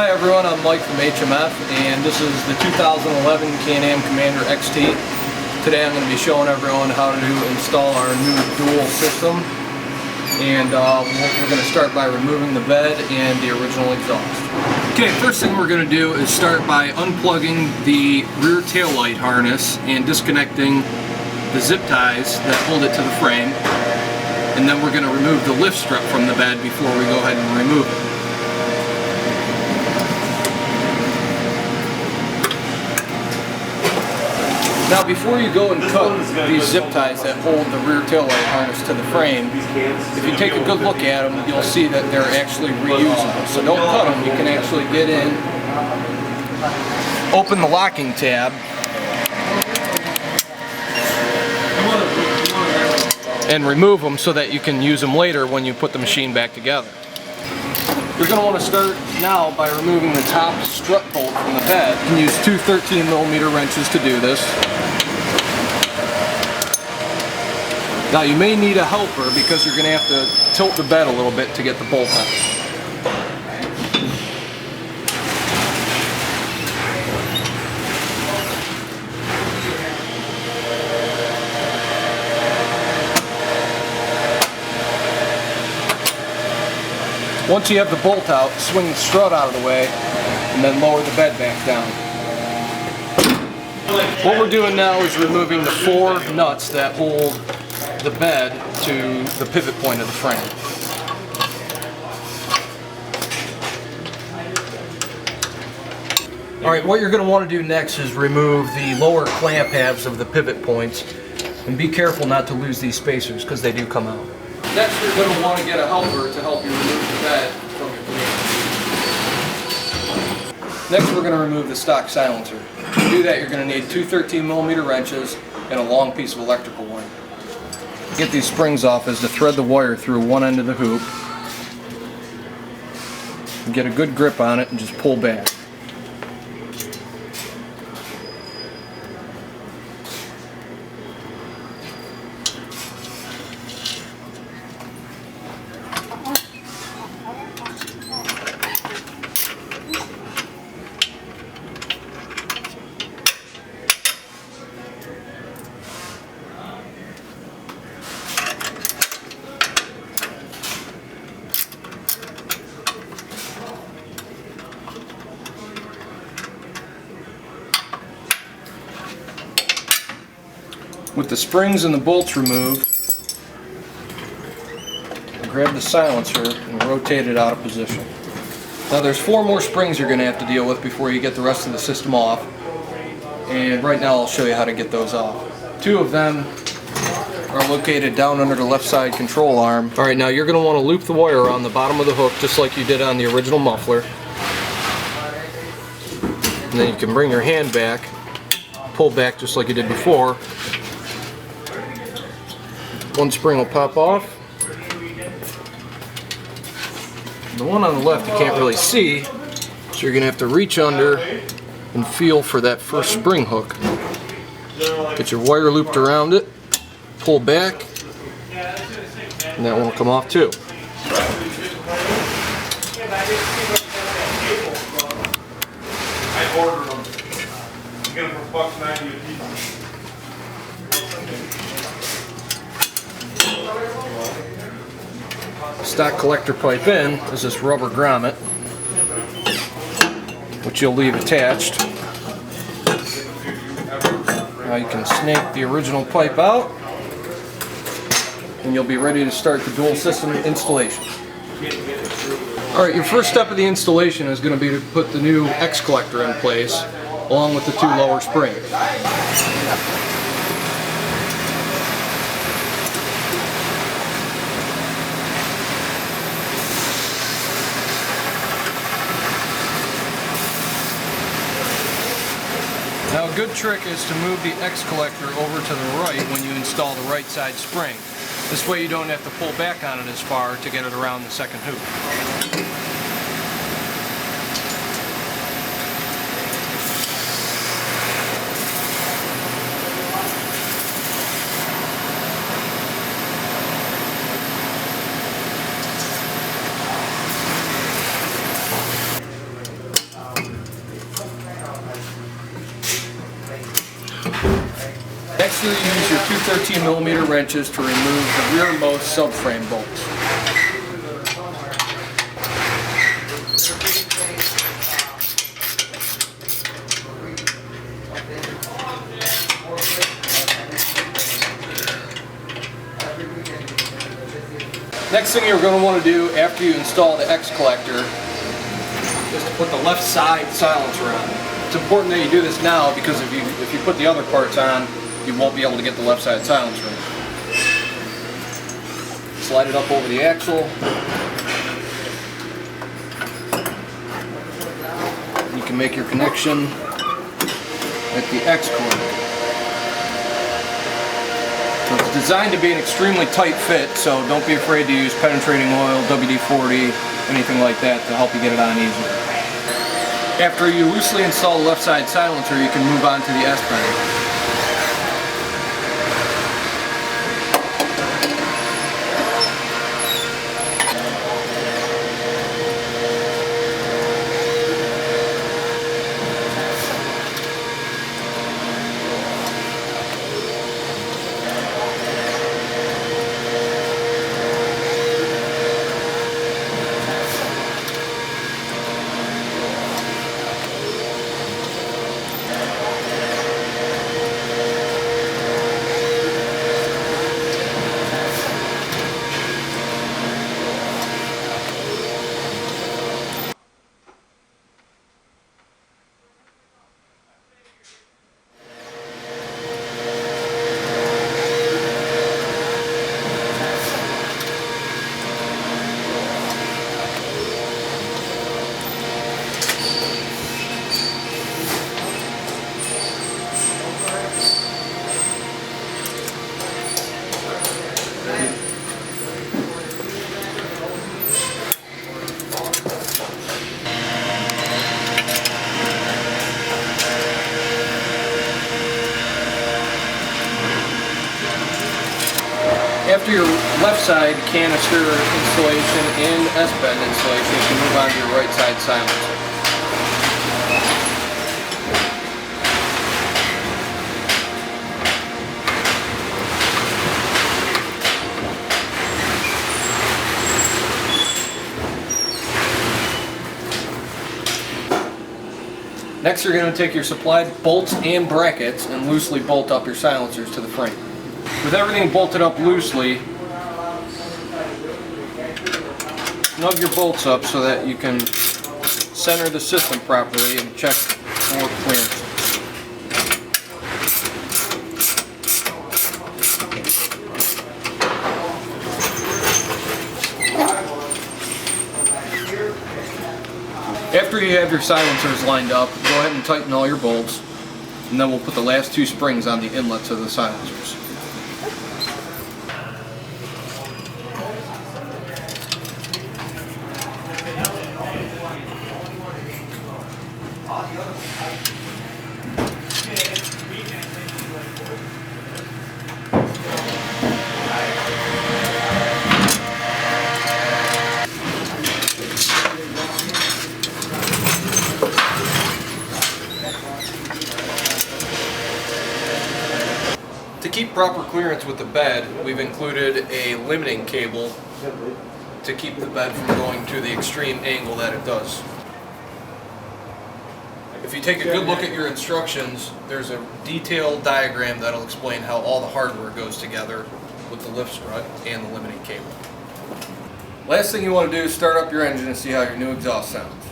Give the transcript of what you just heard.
Hi everyone, I'm Mike from HMF, and this is the 2011 Can-Am Commander XT. Today I'm going to be showing everyone how to install our new dual system, and we're going to start by removing the bed and the original exhaust. Okay, first thing we're going to do is start by unplugging the rear taillight harness and disconnecting the zip ties that hold it to the frame, and then we're going to remove the lift strut from the bed before we go ahead and remove it. Now before you go and cut these zip ties that hold the rear taillight harness to the frame, if you take a good look at them, you'll see that they're actually reusable. So don't cut them, you can actually get in, open the locking tab, and remove them so that you can use them later when you put the machine back together. You're going to want to start now by removing the top strut bolt from the bed. You can use two 13mm wrenches to do this. Now you may need a helper because you're going to have to tilt the bed a little bit to get the bolt out. Once you have the bolt out, swing the strut out of the way and then lower the bed back down. What we're doing now is removing the 4 nuts that hold the bed to the pivot point of the frame. Alright, what you're going to want to do next is remove the lower clamp halves of the pivot points, and be careful not to lose these spacers because they do come out. Next, you're going to want to get a helper to help you remove the bed from your cleaner. Next, we're going to remove the stock silencer. To do that, you're going to need two 13mm wrenches and a long piece of electrical wire. Get these springs off is to thread the wire through one end of the hoop. Get a good grip on it and just pull back. With the springs and the bolts removed, grab the silencer and rotate it out of position. Now there's 4 more springs you're going to have to deal with before you get the rest of the system off, and right now I'll show you how to get those off. 2 of them are located down under the left side control arm. Alright, now you're going to want to loop the wire around the bottom of the hook just like you did on the original muffler, and then you can bring your hand back, pull back just like you did before. One spring will pop off. The one on the left you can't really see, so you're going to have to reach under and feel for that first spring hook. Get your wire looped around it, pull back, and that one will come off too. I ordered them. You get them for $1.90 a piece. Stock collector pipe in is this rubber grommet, which you'll leave attached. Now you can snake the original pipe out, and you'll be ready to start the dual system installation. Alright, your first step of the installation is going to be to put the new X collector in place, along with the 2 lower springs. Now a good trick is to move the X collector over to the right when you install the right side spring. This way you don't have to pull back on it as far to get it around the second hoop. 13mm wrenches to remove the rearmost subframe bolts. Next thing you're going to want to do after you install the X collector is to put the left side silencer on. It's important that you do this now because if you put the other parts on, you won't be able to get the left side silencer in. Slide it up over the axle. You can make your connection at the X collector. So it's designed to be an extremely tight fit, so don't be afraid to use penetrating oil, WD-40, anything like that to help you get it on easier. After you loosely install the left side silencer, you can move on to the S bend. After your left side canister installation and S-bend installation, you can move on to your right side silencer. Next, you're going to take your supplied bolts and brackets and loosely bolt up your silencers to the frame. With everything bolted up loosely, snug your bolts up so that you can center the system properly and check for clearance. After you have your silencers lined up, go ahead and tighten all your bolts, and then we'll put the last two springs on the inlets of the silencers. To keep proper clearance with the bed, we've included a limiting cable to keep the bed from going to the extreme angle that it does. If you take a good look at your instructions, there's a detailed diagram that'll explain how all the hardware goes together with the lift strut and the limiting cable. Last thing you want to do is start up your engine and see how your new exhaust sounds.